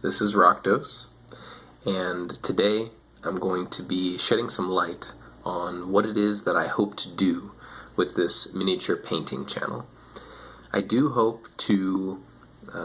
This is Rockdose, and today I'm going to be shedding some light on what it is that I hope to do with this miniature painting channel. I do hope to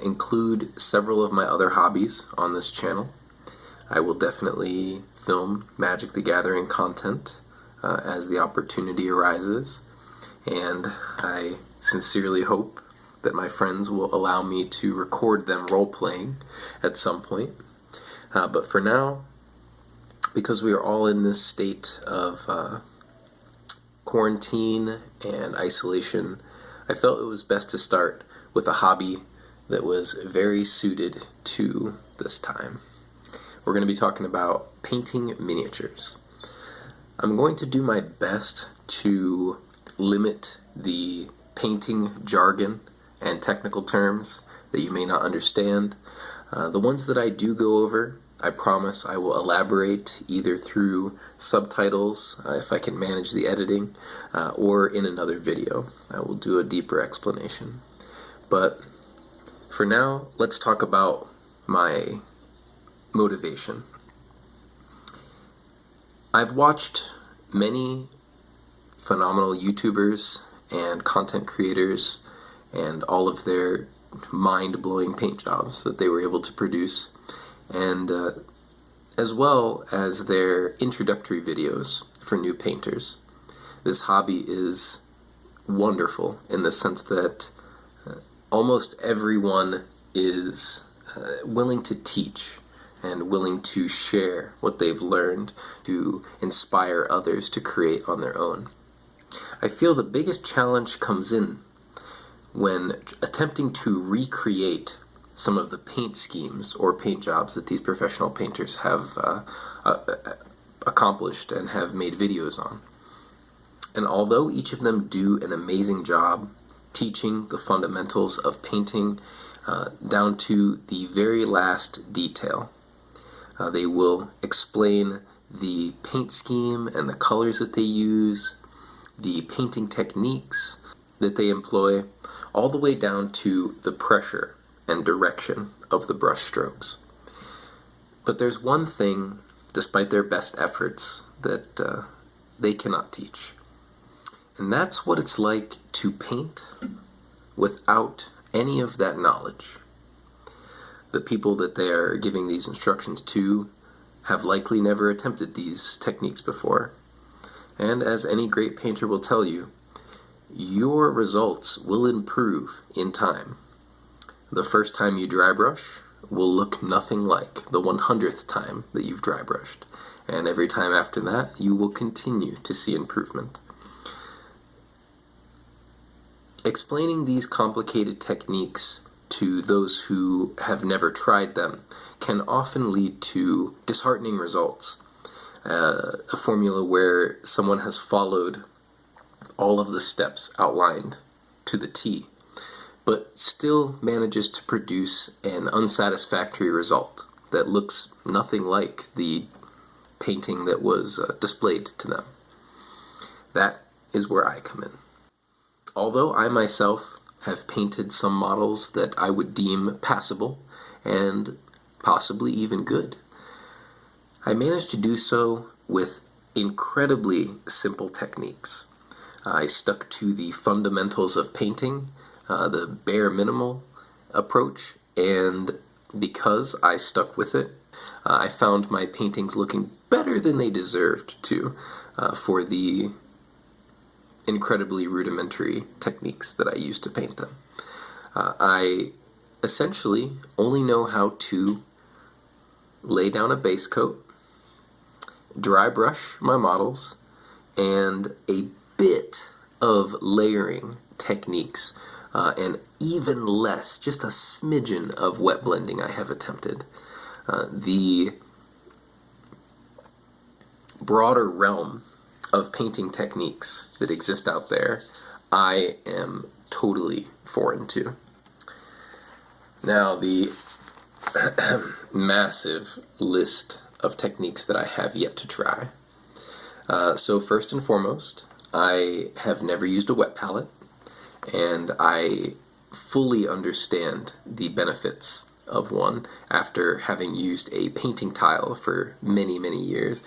include several of my other hobbies on this channel. I will definitely film Magic the Gathering content as the opportunity arises, and I sincerely hope that my friends will allow me to record them role-playing at some point. But for now, because we are all in this state of quarantine and isolation, I felt it was best to start with a hobby that was very suited to this time. We're going to be talking about painting miniatures. I'm going to do my best to limit the painting jargon and technical terms that you may not understand. The ones that I do go over, I promise I will elaborate either through subtitles, if I can manage the editing, or in another video. I will do a deeper explanation. But for now, let's talk about my motivation. I've watched many phenomenal YouTubers and content creators and all of their mind-blowing paint jobs that they were able to produce, and as well as their introductory videos for new painters. This hobby is wonderful in the sense that almost everyone is willing to teach and willing to share what they've learned to inspire others to create on their own. I feel the biggest challenge comes in when attempting to recreate some of the paint schemes or paint jobs that these professional painters have accomplished and have made videos on. And although each of them do an amazing job teaching the fundamentals of painting down to the very last detail, they will explain the paint scheme and the colors that they use, the painting techniques that they employ, all the way down to the pressure and direction of the brush strokes. But there's one thing, despite their best efforts, that they cannot teach. And that's what it's like to paint without any of that knowledge. The people that they are giving these instructions to have likely never attempted these techniques before. And as any great painter will tell you, your results will improve in time. The first time you dry brush will look nothing like the 100th time that you've dry brushed. And every time after that, you will continue to see improvement. Explaining these complicated techniques to those who have never tried them can often lead to disheartening results. A formula where someone has followed all of the steps outlined to the T, but still manages to produce an unsatisfactory result that looks nothing like the painting that was displayed to them. That is where I come in. Although I myself have painted some models that I would deem passable and possibly even good, I managed to do so with incredibly simple techniques. I stuck to the fundamentals of painting, the bare minimal approach, and because I stuck with it, I found my paintings looking better than they deserved to for the incredibly rudimentary techniques that I used to paint them. I essentially only know how to lay down a base coat, dry brush my models, and a bit of layering techniques, and even less, just a smidgen of wet blending I have attempted. The broader realm of painting techniques that exist out there, I am totally foreign to. Now, the massive list of techniques that I have yet to try. So first and foremost, I have never used a wet palette, and I fully understand the benefits of one after having used a painting tile for many, many years.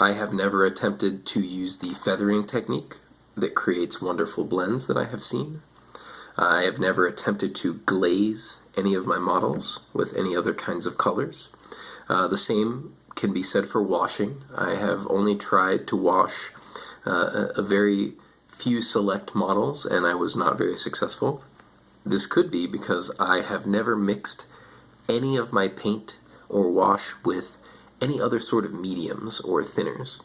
I have never attempted to use the feathering technique that creates wonderful blends that I have seen. I have never attempted to glaze any of my models with any other kinds of colors. The same can be said for washing. I have only tried to wash a very few select models, and I was not very successful. This could be because I have never mixed any of my paint or wash with any other sort of mediums or thinners.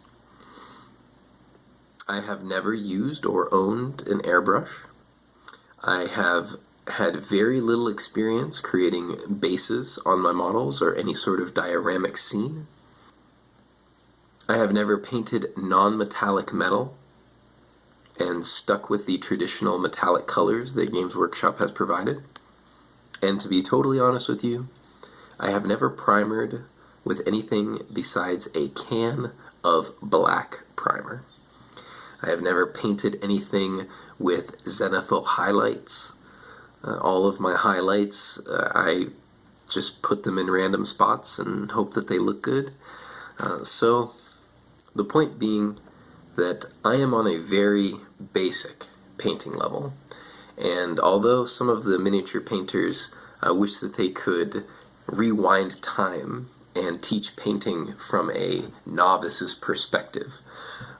I have never used or owned an airbrush. I have had very little experience creating bases on my models or any sort of dioramic scene. I have never painted non-metallic metal and stuck with the traditional metallic colors that Games Workshop has provided. And to be totally honest with you, I have never primered with anything besides a can of black primer. I have never painted anything with zenithal highlights. All of my highlights, I just put them in random spots and hope that they look good. So the point being that I am on a very basic painting level, and although some of the miniature painters wish that they could rewind time and teach painting from a novice's perspective,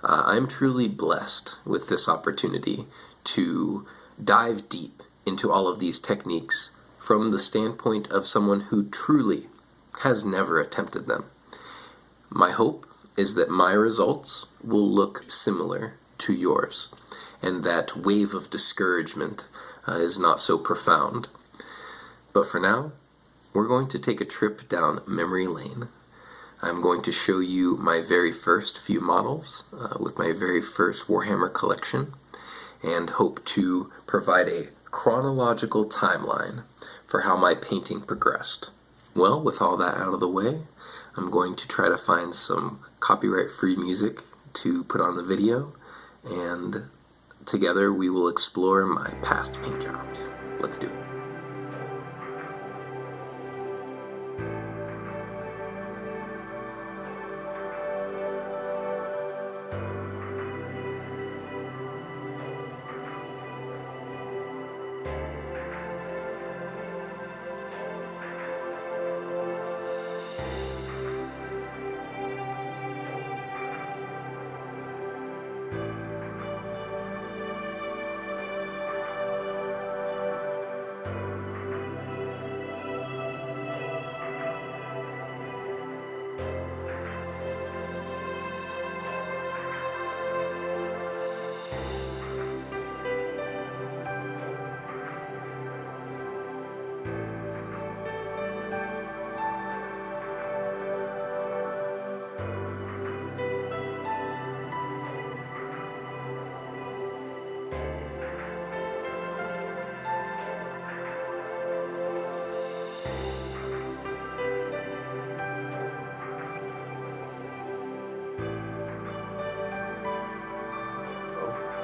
I'm truly blessed with this opportunity to dive deep into all of these techniques from the standpoint of someone who truly has never attempted them. My hope is that my results will look similar to yours, and that wave of discouragement is not so profound. But for now, we're going to take a trip down memory lane. I'm going to show you my very first few models with my very first Warhammer collection, and hope to provide a chronological timeline for how my painting progressed. Well, with all that out of the way, I'm going to try to find some copyright-free music to put on the video, and together we will explore my past paint jobs. Let's do it.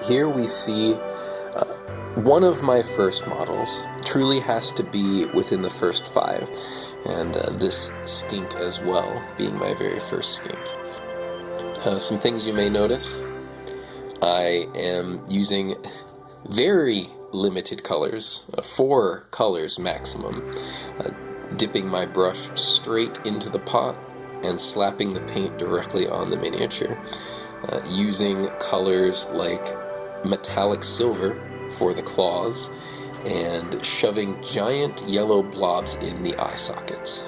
Here we see one of my first models. Truly has to be within the first 5, and this skink as well, being my very first skink. Some things you may notice. I am using very limited colors, 4 colors maximum, dipping my brush straight into the pot and slapping the paint directly on the miniature, using colors like metallic silver for the claws, and shoving giant yellow blobs in the eye sockets.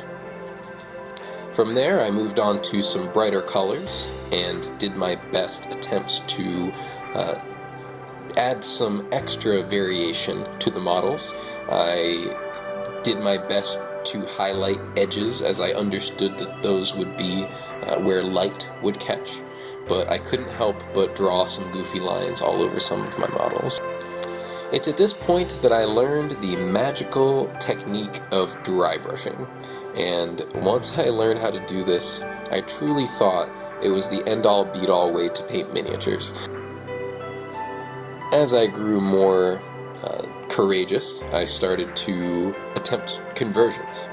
From there, I moved on to some brighter colors and did my best attempts to add some extra variation to the models. I did my best to highlight edges, as I understood that those would be where light would catch, but I couldn't help but draw some goofy lines all over some of my models. It's at this point that I learned the magical technique of dry brushing, and once I learned how to do this, I truly thought it was the end-all be-all way to paint miniatures. As I grew more courageous, I started to attempt conversions.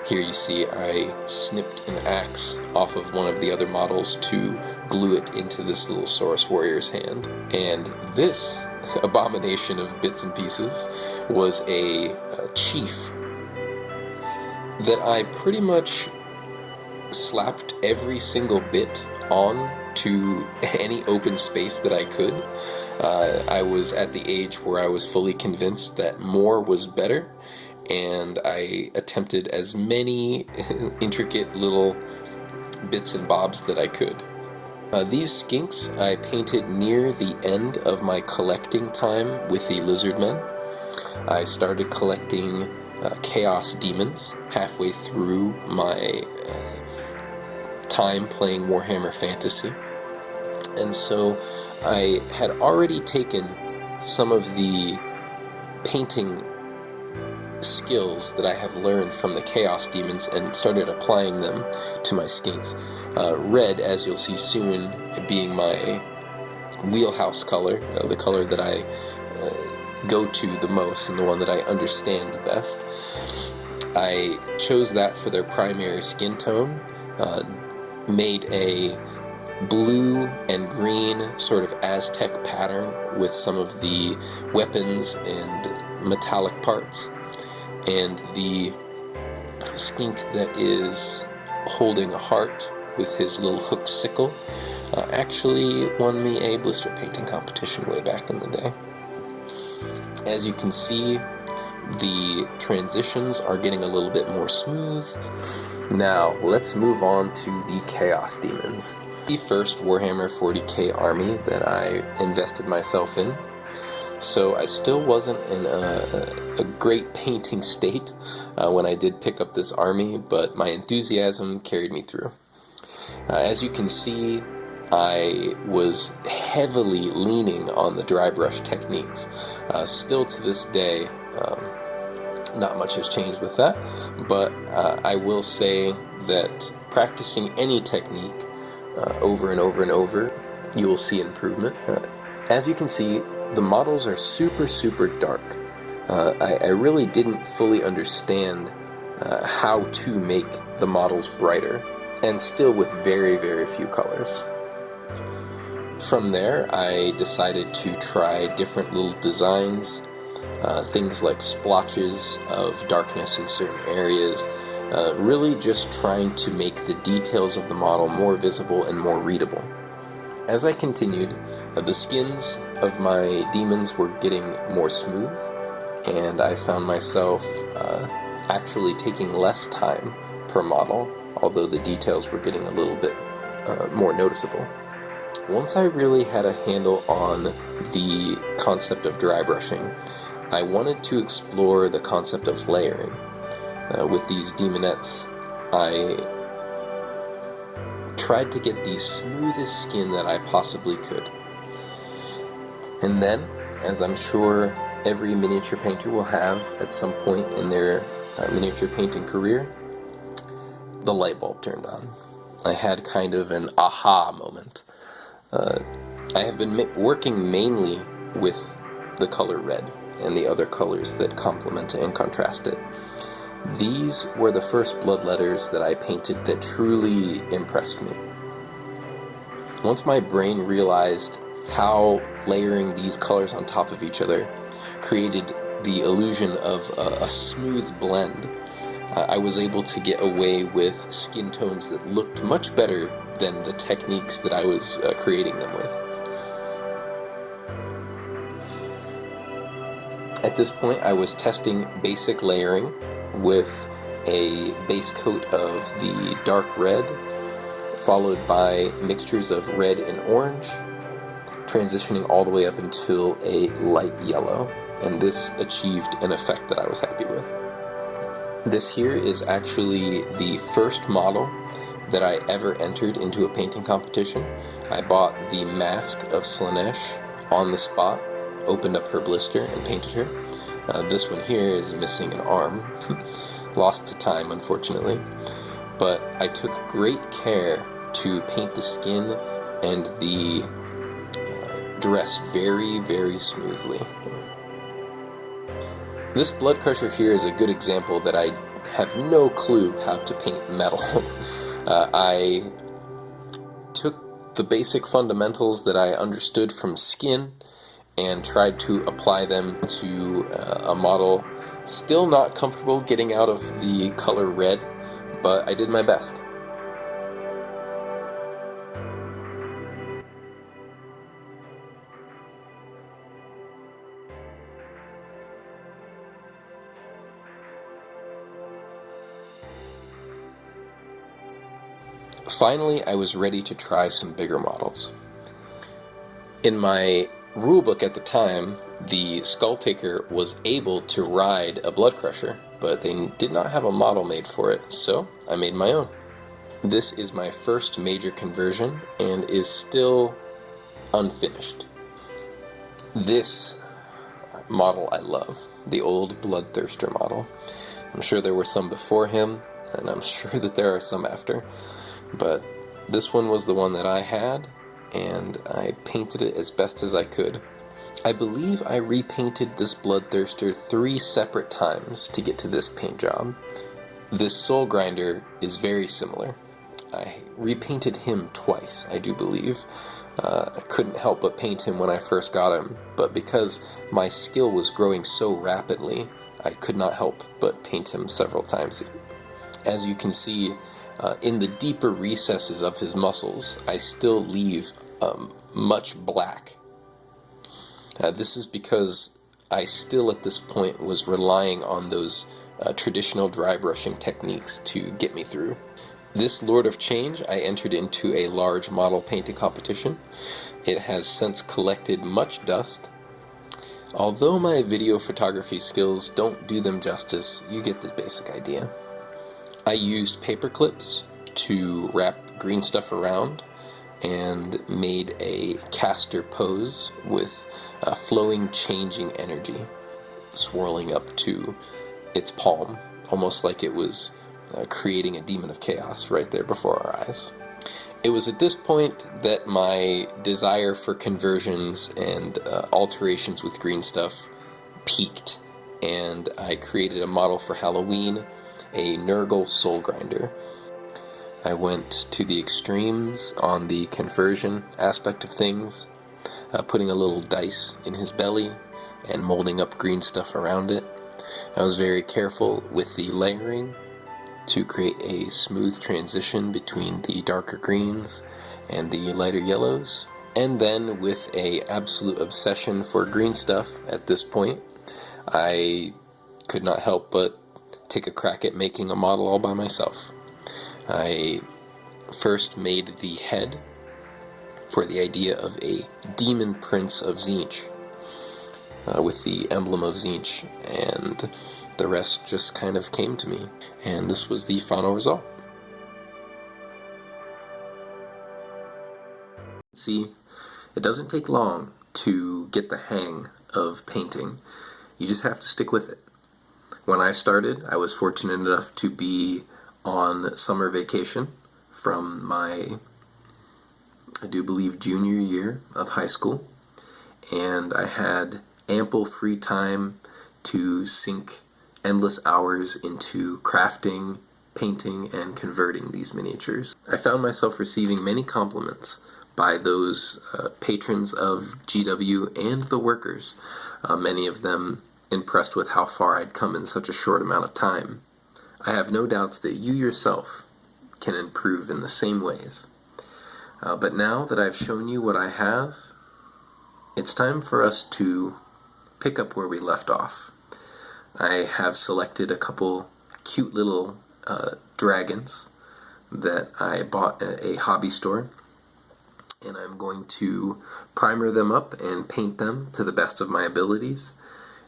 Here you see I snipped an axe off of one of the other models to glue it into this little Saurus warrior's hand. And this abomination of bits and pieces was a chief that I pretty much slapped every single bit on to any open space that I could. I was at the age where I was fully convinced that more was better, and I attempted as many intricate little bits and bobs that I could. These skinks I painted near the end of my collecting time with the lizardmen. I started collecting chaos demons halfway through my time playing Warhammer Fantasy, and so I had already taken some of the painting skills that I have learned from the chaos demons and started applying them to my skinks. Red, as you'll see soon, being my wheelhouse color, the color that I go to the most and the one that I understand the best. I chose that for their primary skin tone, made a blue and green sort of Aztec pattern with some of the weapons and metallic parts, and the skink that is holding a heart with his little hooked sickle actually won me a blister painting competition way back in the day. As you can see, the transitions are getting a little bit more smooth. Now, let's move on to the Chaos Demons. The first Warhammer 40k army that I invested myself in, so I still wasn't in a great painting state when I did pick up this army, but my enthusiasm carried me through. As you can see, I was heavily leaning on the dry brush techniques. Still to this day, not much has changed with that, but I will say that practicing any technique over and over and over, you will see improvement. As you can see, the models are super dark. I really didn't fully understand how to make the models brighter, and still with very few colors. From there, I decided to try different little designs, things like splotches of darkness in certain areas, really just trying to make the details of the model more visible and more readable. As I continued, the skins of my demons were getting more smooth, and I found myself actually taking less time per model, although the details were getting a little bit more noticeable. Once I really had a handle on the concept of dry brushing, I wanted to explore the concept of layering. With these demonettes, I tried to get the smoothest skin that I possibly could. And then, as I'm sure every miniature painter will have at some point in their miniature painting career, the light bulb turned on. I had kind of an aha moment. I have been working mainly with the color red and the other colors that complement and contrast it. These were the first bloodletters that I painted that truly impressed me. Once my brain realized how layering these colors on top of each other created the illusion of a smooth blend, I was able to get away with skin tones that looked much better than the techniques that I was creating them with. At this point, I was testing basic layering with a base coat of the dark red, followed by mixtures of red and orange, transitioning all the way up until a light yellow, and this achieved an effect that I was happy with. This here is actually the first model that I ever entered into a painting competition. I bought the mask of Slanesh on the spot, opened up her blister, and painted her. This one here is missing an arm, lost to time unfortunately, but I took great care to paint the skin and the dress very smoothly. This blood crusher here is a good example that I have no clue how to paint metal. I took the basic fundamentals that I understood from skin and tried to apply them to a model. Still not comfortable getting out of the color red, but I did my best. Finally, I was ready to try some bigger models. In my rulebook at the time, the Skull Taker was able to ride a blood crusher, but they did not have a model made for it, so I made my own. This is my first major conversion and is still unfinished. This model I love, the old Bloodthirster model. I'm sure there were some before him, and I'm sure that there are some after, but this one was the one that I had, and I painted it as best as I could. I believe I repainted this Bloodthirster 3 separate times to get to this paint job. This Soul Grinder is very similar. I repainted him twice, I do believe. I couldn't help but paint him when I first got him, but because my skill was growing so rapidly, I could not help but paint him several times. As you can see, in the deeper recesses of his muscles, I still leave much black. This is because I still at this point was relying on those traditional dry brushing techniques to get me through. This Lord of Change I entered into a large model painting competition. It has since collected much dust. Although my video photography skills don't do them justice, you get the basic idea. I used paper clips to wrap green stuff around and made a caster pose with a flowing, changing energy swirling up to its palm, almost like it was creating a demon of chaos right there before our eyes. It was at this point that my desire for conversions and alterations with green stuff peaked, and I created a model for Halloween, a Nurgle Soul Grinder. I went to the extremes on the conversion aspect of things, putting a little dice in his belly and molding up green stuff around it. I was very careful with the layering to create a smooth transition between the darker greens and the lighter yellows. And then with an absolute obsession for green stuff at this point, I could not help but take a crack at making a model all by myself. I first made the head for the idea of a demon prince of Tzeentch, with the emblem of Tzeentch, and the rest just kind of came to me, and this was the final result. See, it doesn't take long to get the hang of painting. You just have to stick with it. When I started, I was fortunate enough to be on summer vacation from my, I do believe, junior year of high school, and I had ample free time to sink endless hours into crafting, painting, and converting these miniatures. I found myself receiving many compliments by those patrons of GW and the workers, many of them impressed with how far I'd come in such a short amount of time. I have no doubts that you yourself can improve in the same ways. But now that I've shown you what I have, it's time for us to pick up where we left off. I have selected a couple cute little dragons that I bought at a hobby store, and I'm going to primer them up and paint them to the best of my abilities,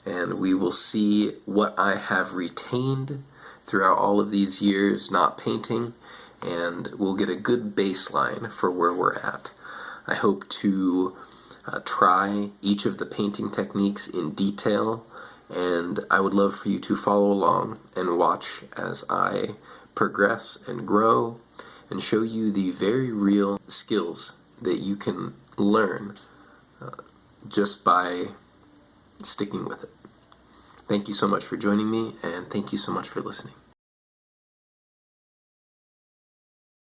and we will see what I have retained throughout all of these years not painting, and we'll get a good baseline for where we're at. I hope to try each of the painting techniques in detail, and I would love for you to follow along and watch as I progress and grow and show you the very real skills that you can learn just by sticking with it. Thank you so much for joining me, and thank you so much for listening.